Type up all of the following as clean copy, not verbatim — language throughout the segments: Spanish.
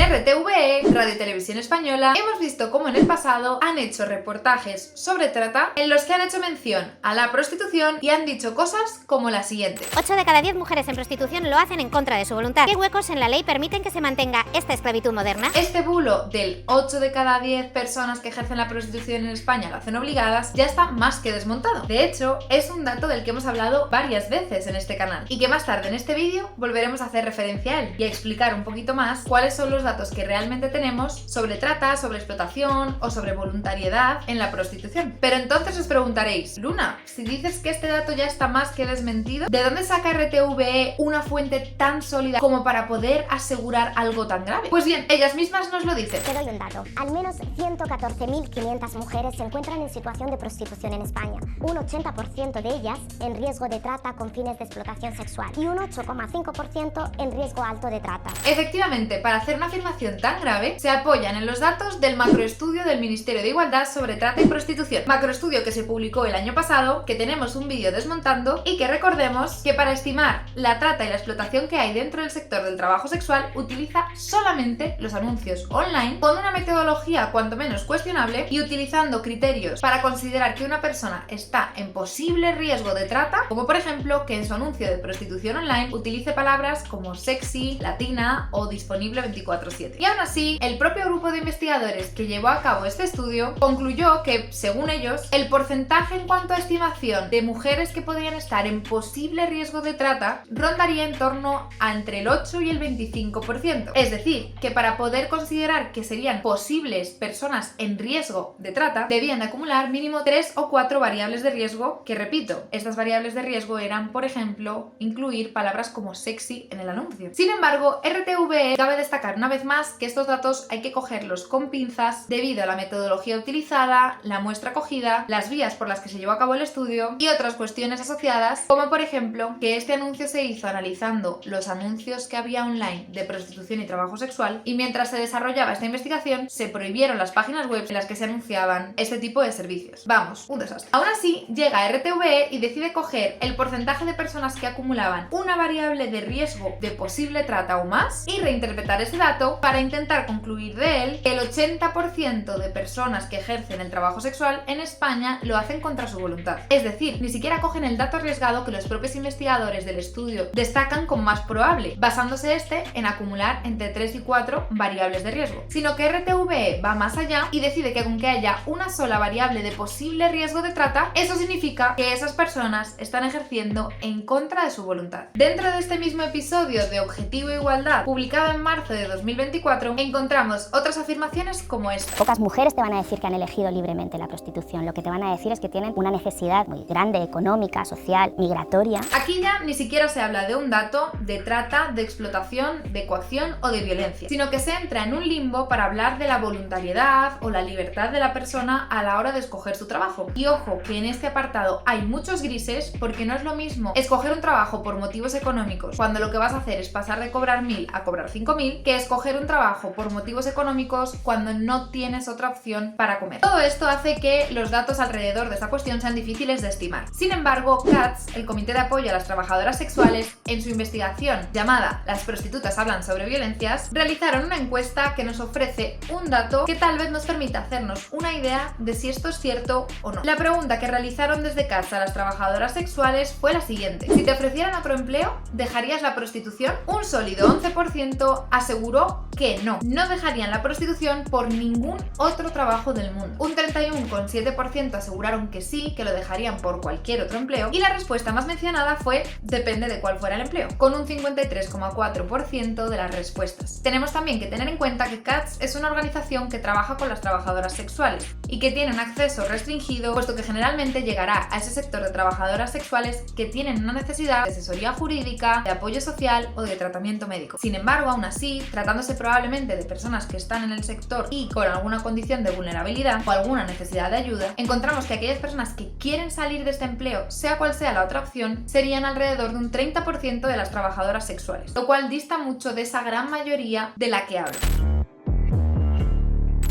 RTVE, Radio Televisión Española, hemos visto cómo en el pasado han hecho reportajes sobre trata en los que han hecho mención a la prostitución y han dicho cosas como la siguiente. 8 de cada 10 mujeres en prostitución lo hacen en contra de su voluntad. ¿Qué huecos en la ley permiten que se mantenga esta esclavitud moderna? Este bulo del 8 de cada 10 personas que ejercen la prostitución en España lo hacen obligadas ya está más que desmontado. De hecho, es un dato del que hemos hablado varias veces en este canal y que más tarde en este vídeo volveremos a hacer referencia a él y a explicar un poquito más cuáles son los datos que realmente tenemos sobre trata, sobre explotación o sobre voluntariedad en la prostitución. Pero entonces os preguntaréis, Luna, si dices que este dato ya está más que desmentido, ¿de dónde saca RTVE una fuente tan sólida como para poder asegurar algo tan grave? Pues bien, ellas mismas nos lo dicen. Te doy un dato. Al menos 114.500 mujeres se encuentran en situación de prostitución en España. Un 80% de ellas en riesgo de trata con fines de explotación sexual y un 8,5% en riesgo alto de trata. Efectivamente, para hacer una afirmación tan grave, se apoyan en los datos del macroestudio del Ministerio de Igualdad sobre trata y prostitución. Macroestudio que se publicó el año pasado, que tenemos un vídeo desmontando y que recordemos que para estimar la trata y la explotación que hay dentro del sector del trabajo sexual utiliza solamente los anuncios online con una metodología cuanto menos cuestionable y utilizando criterios para considerar que una persona está en posible riesgo de trata, como por ejemplo que en su anuncio de prostitución online utilice palabras como sexy, latina o disponible 24/7. Y aún así, el propio grupo de investigadores que llevó a cabo este estudio concluyó que, según ellos, el porcentaje en cuanto a estimación de mujeres que podrían estar en posible riesgo de trata rondaría en torno a entre el 8 y el 25%. Es decir, que para poder considerar que serían posibles personas en riesgo de trata, debían de acumular mínimo 3 o 4 variables de riesgo, que repito, estas variables de riesgo eran, por ejemplo, incluir palabras como sexy en el anuncio. Sin embargo, RTVE cabe destacar una vez más que estos datos hay que cogerlos con pinzas debido a la metodología utilizada, la muestra cogida, las vías por las que se llevó a cabo el estudio y otras cuestiones asociadas, como por ejemplo que este anuncio se hizo analizando los anuncios que había online de prostitución y trabajo sexual y mientras se desarrollaba esta investigación se prohibieron las páginas web en las que se anunciaban este tipo de servicios. Vamos, un desastre. Aún así, llega RTVE y decide coger el porcentaje de personas que acumulaban una variable de riesgo de posible trata o más y reinterpretar ese dato para intentar concluir de él que el 80% de personas que ejercen el trabajo sexual en España lo hacen contra su voluntad. Es decir, ni siquiera cogen el dato arriesgado que los propios investigadores del estudio destacan como más probable, basándose en acumular entre 3 y 4 variables de riesgo, sino que RTVE va más allá y decide que con que haya una sola variable de posible riesgo de trata, eso significa que esas personas están ejerciendo en contra de su voluntad. Dentro de este mismo episodio de Objetivo Igualdad, publicado en marzo de 2024, encontramos otras afirmaciones como esta. Pocas mujeres te van a decir que han elegido libremente la prostitución. Lo que te van a decir es que tienen una necesidad muy grande, económica, social, migratoria. Aquí ya ni siquiera se habla de un dato de trata, de explotación, de coacción o de violencia, sino que se entra en un limbo para hablar de la voluntariedad o la libertad de la persona a la hora de escoger su trabajo. Y ojo, que en este apartado hay muchos grises porque no es lo mismo escoger un trabajo por motivos económicos cuando lo que vas a hacer es pasar de cobrar 1.000 a cobrar 5.000 que escoger un trabajo por motivos económicos cuando no tienes otra opción para comer. Todo esto hace que los datos alrededor de esta cuestión sean difíciles de estimar. Sin embargo, CATS, el Comité de Apoyo a las Trabajadoras Sexuales, en su investigación llamada Las prostitutas hablan sobre violencias, realizaron una encuesta que nos ofrece un dato que tal vez nos permita hacernos una idea de si esto es cierto o no. La pregunta que realizaron desde CATS a las trabajadoras sexuales fue la siguiente: si te ofrecieran otro empleo, ¿dejarías la prostitución? Un sólido 11% aseguró que no dejarían la prostitución por ningún otro trabajo del mundo. Un 31,7% aseguraron que sí, que lo dejarían por cualquier otro empleo, y la respuesta más mencionada fue depende de cuál fuera el empleo, con un 53,4% de las respuestas. Tenemos también que tener en cuenta que CATS es una organización que trabaja con las trabajadoras sexuales y que tiene un acceso restringido, puesto que generalmente llegará a ese sector de trabajadoras sexuales que tienen una necesidad de asesoría jurídica, de apoyo social o de tratamiento médico. Sin embargo, aún así, tratándose probablemente de personas que están en el sector y con alguna condición de vulnerabilidad o alguna necesidad de ayuda, encontramos que aquellas personas que quieren salir de este empleo, sea cual sea la otra opción, serían alrededor de un 30% de las trabajadoras sexuales, lo cual dista mucho de esa gran mayoría de la que hablo.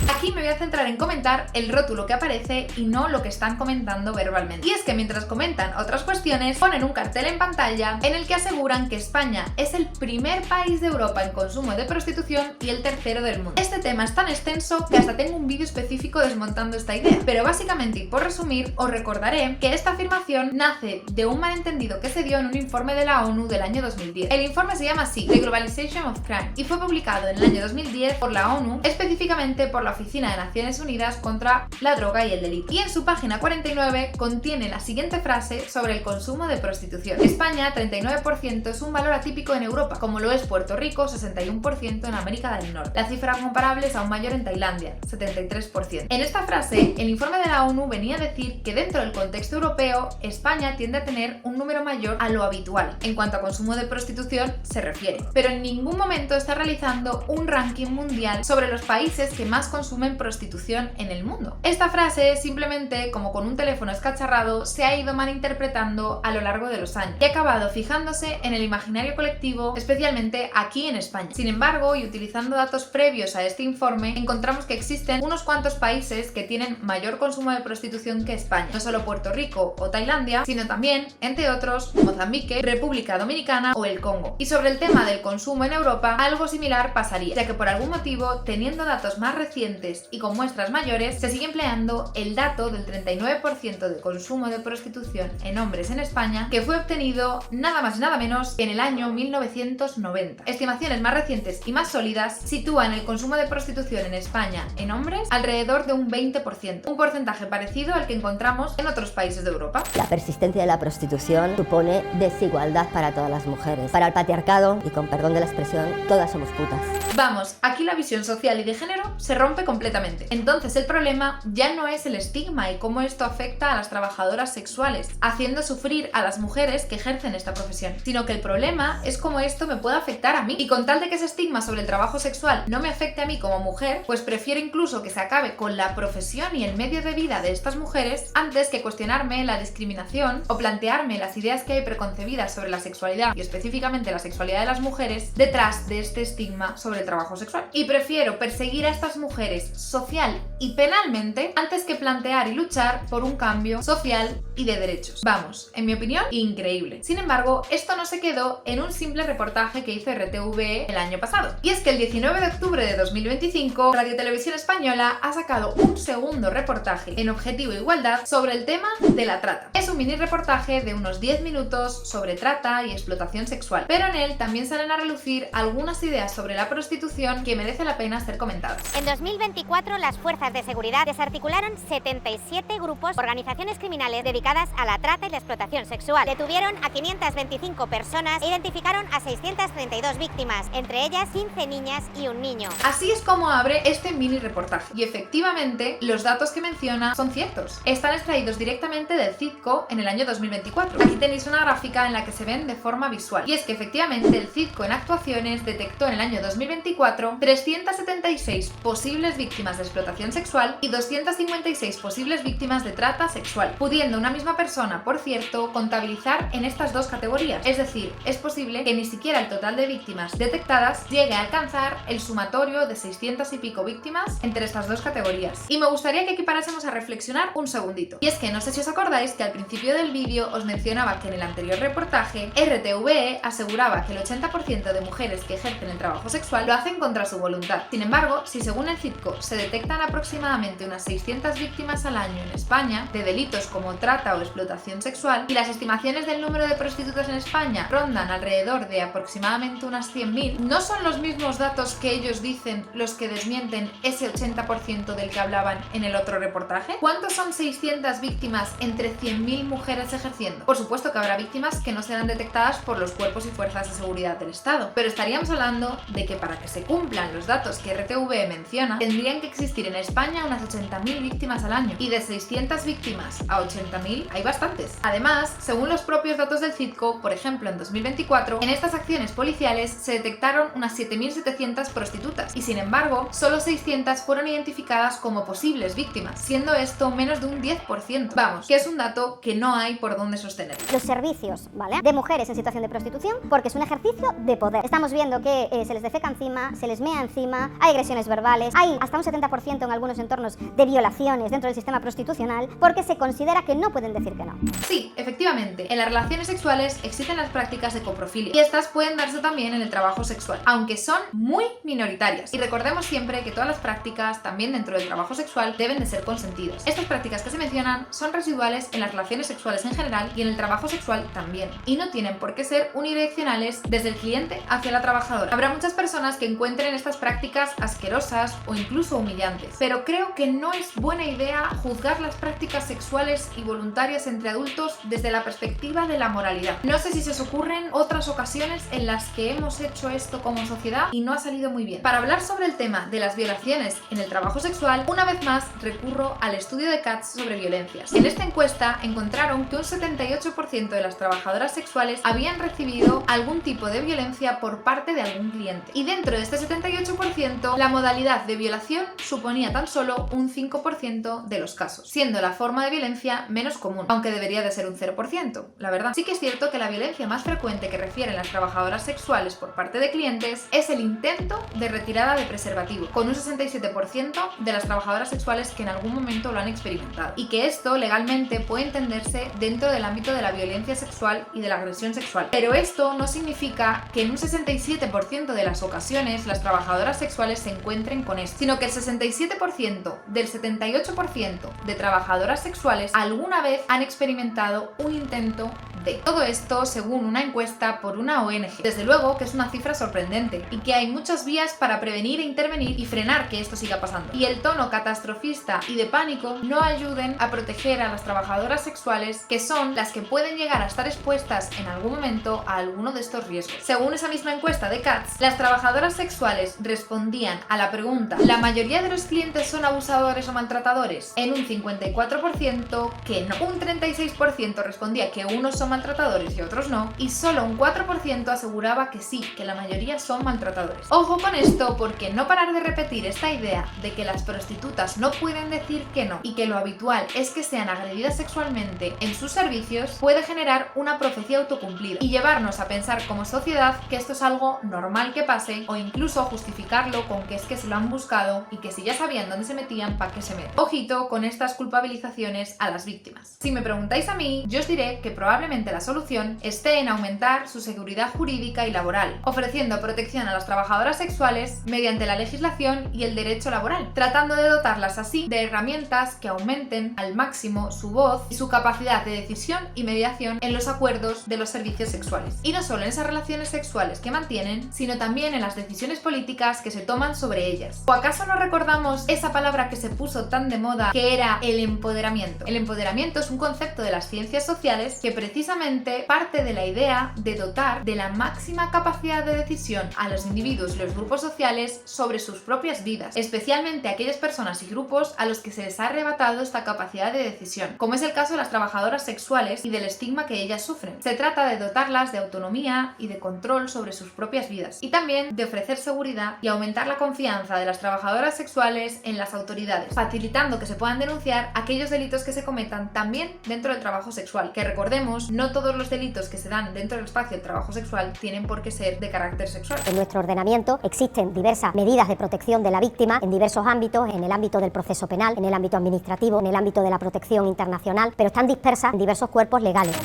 Aquí me voy a centrar en comentar el rótulo que aparece y no lo que están comentando verbalmente. Y es que mientras comentan otras cuestiones, ponen un cartel en pantalla en el que aseguran que España es el primer país de Europa en consumo de prostitución y el tercero del mundo. Este tema es tan extenso que hasta tengo un vídeo específico desmontando esta idea, pero básicamente y por resumir, os recordaré que esta afirmación nace de un malentendido que se dio en un informe de la ONU del año 2010. El informe se llama así, The Globalization of Crime, y fue publicado en el año 2010 por la ONU, específicamente por la Oficina de Naciones Unidas contra la Droga y el Delito. Y en su página 49 contiene la siguiente frase sobre el consumo de prostitución. España, 39% es un valor atípico en Europa, como lo es Puerto Rico, 61% en América del Norte. La cifra comparable es aún mayor en Tailandia, 73%. En esta frase, el informe de la ONU venía a decir que dentro del contexto europeo, España tiende a tener un número mayor a lo habitual, en cuanto a consumo de prostitución se refiere. Pero en ningún momento está realizando un ranking mundial sobre los países que más consumen prostitución en el mundo. Esta frase simplemente, como con un teléfono escacharrado, se ha ido malinterpretando a lo largo de los años y ha acabado fijándose en el imaginario colectivo, especialmente aquí en España. Sin embargo, y utilizando datos previos a este informe, encontramos que existen unos cuantos países que tienen mayor consumo de prostitución que España. No solo Puerto Rico o Tailandia, sino también, entre otros, Mozambique, República Dominicana o el Congo. Y sobre el tema del consumo en Europa, algo similar pasaría, ya que por algún motivo, teniendo datos más recientes y con muestras mayores, se sigue empleando el dato del 39% de consumo de prostitución en hombres en España, que fue obtenido nada más y nada menos que en el año 1990. Estimaciones más recientes y más sólidas sitúan el consumo de prostitución en España en hombres alrededor de un 20%, un porcentaje parecido al que encontramos en otros países de Europa. La persistencia de la prostitución supone desigualdad para todas las mujeres. Para el patriarcado, y con perdón de la expresión, todas somos putas. Vamos, aquí la visión social y de género se rompe completamente. Entonces el problema ya no es el estigma y cómo esto afecta a las trabajadoras sexuales, haciendo sufrir a las mujeres que ejercen esta profesión, sino que el problema es cómo esto me puede afectar a mí. Y con tal de que ese estigma sobre el trabajo sexual no me afecte a mí como mujer, pues prefiero incluso que se acabe con la profesión y el medio de vida de estas mujeres antes que cuestionarme la discriminación o plantearme las ideas que hay preconcebidas sobre la sexualidad y específicamente la sexualidad de las mujeres detrás de este estigma sobre el trabajo sexual. Y prefiero perseguir a estas mujeres social y penalmente antes que plantear y luchar por un cambio social y de derechos. Vamos, en mi opinión, increíble. Sin embargo, esto no se quedó en un simple reportaje que hizo RTVE el año pasado. Y es que el 19 de octubre de 2025, Radio Televisión Española ha sacado un segundo reportaje en Objetivo Igualdad sobre el tema de la trata. Es un mini reportaje de unos 10 minutos sobre trata y explotación sexual, pero en él también salen a relucir algunas ideas sobre la prostitución que merece la pena ser comentadas. En 2024, las fuerzas de seguridad desarticularon 77 grupos, organizaciones criminales dedicadas a la trata y la explotación sexual. Detuvieron a 525 personas e identificaron a 632 víctimas, entre ellas 15 niñas y un niño. Así es como abre este mini reportaje. Y efectivamente, los datos que menciona son ciertos. Están extraídos directamente del CIDCO en el año 2024. Aquí tenéis una gráfica en la que se ven de forma visual. Y es que efectivamente el CIDCO en actuaciones detectó en el año 2024 376 posibles víctimas de explotación sexual y 256 posibles víctimas de trata sexual, pudiendo una misma persona, por cierto, contabilizar en estas dos categorías. Es decir, es posible que ni siquiera el total de víctimas detectadas llegue a alcanzar el sumatorio de 600 y pico víctimas entre estas dos categorías. Y me gustaría que aquí parásemos a reflexionar un segundito. Y es que no sé si os acordáis que al principio del vídeo os mencionaba que en el anterior reportaje RTVE aseguraba que el 80% de mujeres que ejercen el trabajo sexual lo hacen contra su voluntad. Sin embargo, si según el CIDCO se detectan aproximadamente unas 600 víctimas al año en España de delitos como trata o explotación sexual y las estimaciones del número de prostitutas en España rondan alrededor de aproximadamente unas 100.000, ¿no son los mismos datos que ellos dicen los que desmienten ese 80% del que hablaban en el otro reportaje? ¿Cuántos son 600 víctimas entre 100.000 mujeres ejerciendo? Por supuesto que habrá víctimas que no serán detectadas por los cuerpos y fuerzas de seguridad del Estado, pero estaríamos hablando de que para que se cumplan los datos que RTVE menciona, tendrían que existir en España unas 80.000 víctimas al año, y de 600 víctimas a 80.000 hay bastantes. Además, según los propios datos del CIDCO, por ejemplo en 2024, en estas acciones policiales se detectaron unas 7.700 prostitutas, y sin embargo, solo 600 fueron identificadas como posibles víctimas, siendo esto menos de un 10%. Vamos, que es un dato que no hay por dónde sostener. Los servicios, ¿vale?, de mujeres en situación de prostitución, porque es un ejercicio de poder. Estamos viendo que se les defeca encima, se les mea encima, hay agresiones verbales, hay hasta un 70% en algunos entornos de violaciones dentro del sistema prostitucional porque se considera que no pueden decir que no. Sí, efectivamente, en las relaciones sexuales existen las prácticas de coprofilia y estas pueden darse también en el trabajo sexual, aunque son muy minoritarias. Y recordemos siempre que todas las prácticas, también dentro del trabajo sexual, deben de ser consentidas. Estas prácticas que se mencionan son residuales en las relaciones sexuales en general y en el trabajo sexual también, y no tienen por qué ser unidireccionales desde el cliente hacia la trabajadora. Habrá muchas personas que encuentren estas prácticas asquerosas o incluso humillantes, pero creo que no es buena idea juzgar las prácticas sexuales y voluntarias entre adultos desde la perspectiva de la moralidad. No sé si se os ocurren otras ocasiones en las que hemos hecho esto como sociedad y no ha salido muy bien. Para hablar sobre el tema de las violaciones en el trabajo sexual, una vez más recurro al estudio de Katz sobre violencias. En esta encuesta encontraron que un 78% de las trabajadoras sexuales habían recibido algún tipo de violencia por parte de algún cliente. Y dentro de este 78%, la modalidad de violación suponía tan solo un 5% de los casos, siendo la forma de violencia menos común, aunque debería de ser un 0%, la verdad. Sí que es cierto que la violencia más frecuente que refieren las trabajadoras sexuales por parte de clientes es el intento de retirada de preservativo, con un 67% de las trabajadoras sexuales que en algún momento lo han experimentado, y que esto legalmente puede entenderse dentro del ámbito de la violencia sexual y de la agresión sexual. Pero esto no significa que en un 67% de las ocasiones las trabajadoras sexuales se encuentren con esto, sino que el 67% del 78% de trabajadoras sexuales alguna vez han experimentado un intento de. Todo esto según una encuesta por una ONG. Desde luego que es una cifra sorprendente y que hay muchas vías para prevenir e intervenir y frenar que esto siga pasando. Y el tono catastrofista y de pánico no ayuden a proteger a las trabajadoras sexuales, que son las que pueden llegar a estar expuestas en algún momento a alguno de estos riesgos. Según esa misma encuesta de Katz, las trabajadoras sexuales respondían a la pregunta ¿la mayoría de los clientes son abusadores o maltratadores? En un 54% que no. Un 36% respondía que unos son maltratadores y otros no, y solo un 4% aseguraba que sí, que la mayoría son maltratadores. Ojo con esto, porque no parar de repetir esta idea de que las prostitutas no pueden decir que no y que lo habitual es que sean agredidas sexualmente en sus servicios puede generar una profecía autocumplida y llevarnos a pensar como sociedad que esto es algo normal que pase, o incluso justificarlo con que es que se lo han buscado y que si ya sabían dónde se metían, ¿para qué se meten? Ojito con estas culpabilizaciones a las víctimas. Si me preguntáis a mí, yo os diré que probablemente la solución esté en aumentar su seguridad jurídica y laboral, ofreciendo protección a las trabajadoras sexuales mediante la legislación y el derecho laboral, tratando de dotarlas así de herramientas que aumenten al máximo su voz y su capacidad de decisión y mediación en los acuerdos de los servicios sexuales. Y no solo en esas relaciones sexuales que mantienen, sino también en las decisiones políticas que se toman sobre ellas. ¿O acaso no recordamos esa palabra que se puso tan de moda, que era el empoderamiento? El empoderamiento es un concepto de las ciencias sociales que precisamente parte de la idea de dotar de la máxima capacidad de decisión a los individuos y los grupos sociales sobre sus propias vidas, especialmente a aquellas personas y grupos a los que se les ha arrebatado esta capacidad de decisión, como es el caso de las trabajadoras sexuales y del estigma que ellas sufren. Se trata de dotarlas de autonomía y de control sobre sus propias vidas, y también de ofrecer seguridad y aumentar la confianza de las trabajadoras sexuales en las autoridades, facilitando que se puedan denunciar aquellos delitos que se cometan también dentro del trabajo sexual, que recordemos, no todos los delitos que se dan dentro del espacio del trabajo sexual tienen por qué ser de carácter sexual. En nuestro ordenamiento existen diversas medidas de protección de la víctima en diversos ámbitos, en el ámbito del proceso penal, en el ámbito administrativo, en el ámbito de la protección internacional, pero están dispersas en diversos cuerpos legales.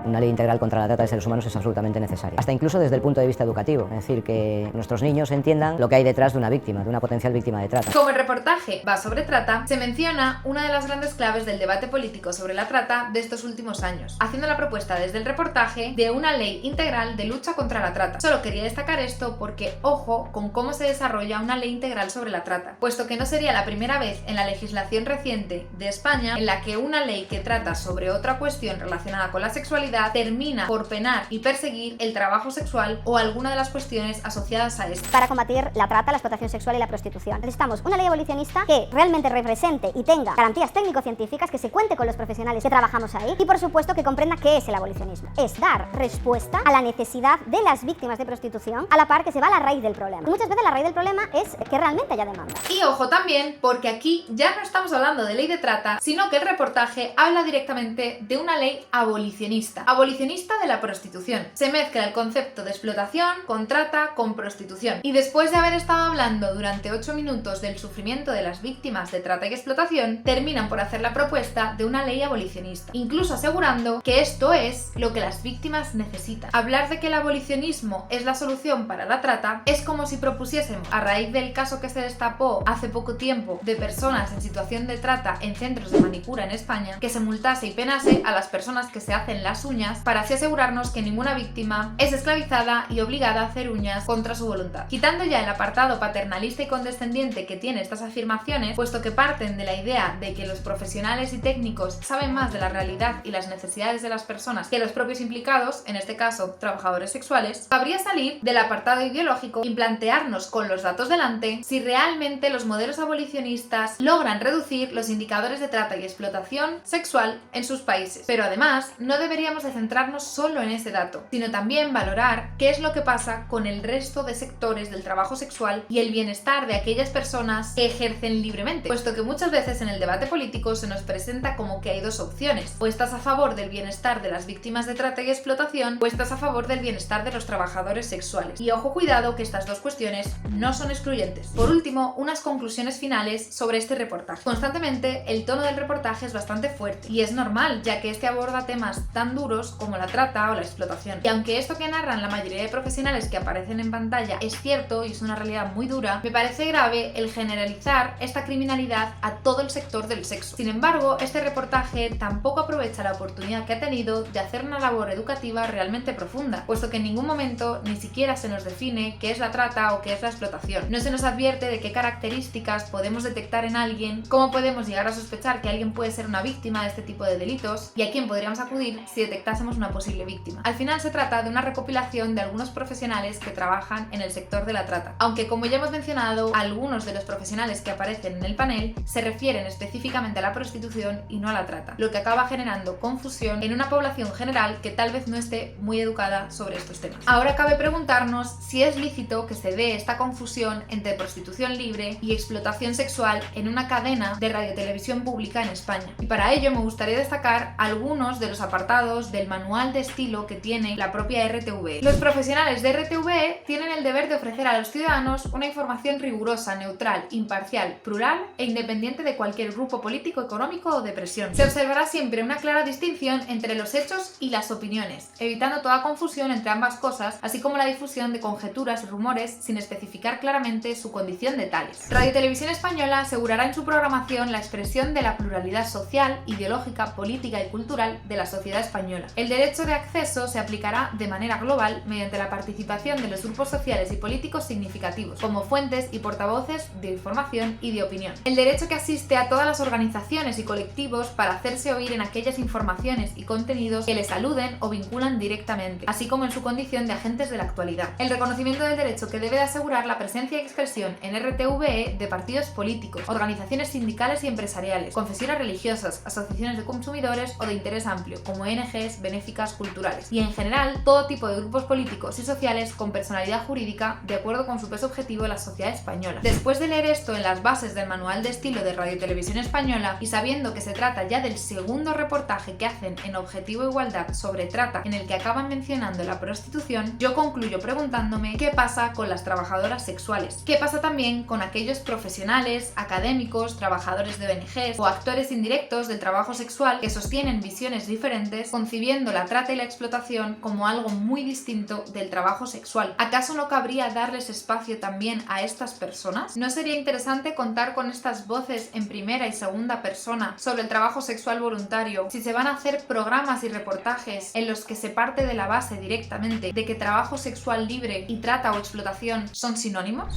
Una ley integral contra la trata de seres humanos es absolutamente necesaria, hasta incluso desde el punto de vista educativo, es decir, que nuestros niños entiendan lo que hay detrás de una víctima, de una potencial víctima de trata. Como el reportaje va sobre trata, se menciona una de las grandes claves del debate político sobre la trata de estos últimos años, haciendo la propuesta desde el reportaje de una ley integral de lucha contra la trata. Solo quería destacar esto porque ojo con cómo se desarrolla una ley integral sobre la trata, puesto que no sería la primera vez en la legislación reciente de España en la que una ley que trata sobre otra cuestión relacionada con la sexualidad termina por penar y perseguir el trabajo sexual o alguna de las cuestiones asociadas a esto. Para combatir la trata, la explotación sexual y la prostitución necesitamos una ley abolicionista que realmente represente y tenga garantías técnico-científicas, que se cuente con los profesionales que trabajamos ahí y por supuesto que comprenda qué es el abolicionismo. Es dar respuesta a la necesidad de las víctimas de prostitución a la par que se va a la raíz del problema. Y muchas veces la raíz del problema es que realmente haya demanda. Y ojo también, porque aquí ya no estamos hablando de ley de trata, sino que el reportaje habla directamente de una ley abolicionista. abolicionista de la prostitución. Se mezcla el concepto de explotación con trata, con prostitución. Y después de haber estado hablando durante 8 minutos del sufrimiento de las víctimas de trata y explotación, terminan por hacer la propuesta de una ley abolicionista, incluso asegurando que esto es lo que las víctimas necesitan. Hablar de que el abolicionismo es la solución para la trata es como si propusiésemos, a raíz del caso que se destapó hace poco tiempo de personas en situación de trata en centros de manicura en España, que se multase y penase a las personas que se hacen las uñas para así asegurarnos que ninguna víctima es esclavizada y obligada a hacer uñas contra su voluntad. Quitando ya el apartado paternalista y condescendiente que tiene estas afirmaciones, puesto que parten de la idea de que los profesionales y técnicos saben más de la realidad y las necesidades de las personas que los propios implicados, en este caso trabajadores sexuales, habría salir del apartado ideológico y plantearnos con los datos delante si realmente los modelos abolicionistas logran reducir los indicadores de trata y explotación sexual en sus países. Pero además, no deberíamos de centrarnos solo en ese dato, sino también valorar qué es lo que pasa con el resto de sectores del trabajo sexual y el bienestar de aquellas personas que ejercen libremente, puesto que muchas veces en el debate político se nos presenta como que hay dos opciones: o estás a favor del bienestar de las víctimas de trata y explotación, o estás a favor del bienestar de los trabajadores sexuales. Y ojo, cuidado, que estas dos cuestiones no son excluyentes. Por último, unas conclusiones finales sobre este reportaje. Constantemente, el tono del reportaje es bastante fuerte, y es normal, ya que este aborda temas tan duros como la trata o la explotación. Y aunque esto que narran la mayoría de profesionales que aparecen en pantalla es cierto y es una realidad muy dura, me parece grave el generalizar esta criminalidad a todo el sector del sexo. Sin embargo, este reportaje tampoco aprovecha la oportunidad que ha tenido de hacer una labor educativa realmente profunda, puesto que en ningún momento ni siquiera se nos define qué es la trata o qué es la explotación. No se nos advierte de qué características podemos detectar en alguien, cómo podemos llegar a sospechar que alguien puede ser una víctima de este tipo de delitos y a quién podríamos acudir si detectásemos una posible víctima. Al final se trata de una recopilación de algunos profesionales que trabajan en el sector de la trata, aunque como ya hemos mencionado, algunos de los profesionales que aparecen en el panel se refieren específicamente a la prostitución y no a la trata, lo que acaba generando confusión en una población general que tal vez no esté muy educada sobre estos temas. Ahora cabe preguntarnos si es lícito que se dé esta confusión entre prostitución libre y explotación sexual en una cadena de radiotelevisión pública en España. Y para ello me gustaría destacar algunos de los apartados del manual de estilo que tiene la propia RTVE. Los profesionales de RTVE tienen el deber de ofrecer a los ciudadanos una información rigurosa, neutral, imparcial, plural e independiente de cualquier grupo político, económico o de presión. Se observará siempre una clara distinción entre los hechos y las opiniones, evitando toda confusión entre ambas cosas, así como la difusión de conjeturas y rumores sin especificar claramente su condición de tales. Radio Televisión Española asegurará en su programación la expresión de la pluralidad social, ideológica, política y cultural de la sociedad española. El derecho de acceso se aplicará de manera global mediante la participación de los grupos sociales y políticos significativos, como fuentes y portavoces de información y de opinión. El derecho que asiste a todas las organizaciones y colectivos para hacerse oír en aquellas informaciones y contenidos que les aluden o vinculan directamente, así como en su condición de agentes de la actualidad. El reconocimiento del derecho que debe de asegurar la presencia y expresión en RTVE de partidos políticos, organizaciones sindicales y empresariales, confesiones religiosas, asociaciones de consumidores o de interés amplio, como ONGs benéficas culturales, y en general todo tipo de grupos políticos y sociales con personalidad jurídica de acuerdo con su peso objetivo en la sociedad española. Después de leer esto en las bases del manual de estilo de Radio Televisión Española y sabiendo que se trata ya del segundo reportaje que hacen en Objetivo Igualdad sobre trata en el que acaban mencionando la prostitución, yo concluyo preguntándome qué pasa con las trabajadoras sexuales, qué pasa también con aquellos profesionales, académicos, trabajadores de ONGs o actores indirectos del trabajo sexual que sostienen visiones diferentes, concibiendo la trata y la explotación como algo muy distinto del trabajo sexual. ¿Acaso no cabría darles espacio también a estas personas? ¿No sería interesante contar con estas voces en primera y segunda persona sobre el trabajo sexual voluntario si se van a hacer programas y reportajes en los que se parte de la base directamente de que trabajo sexual libre y trata o explotación son sinónimos?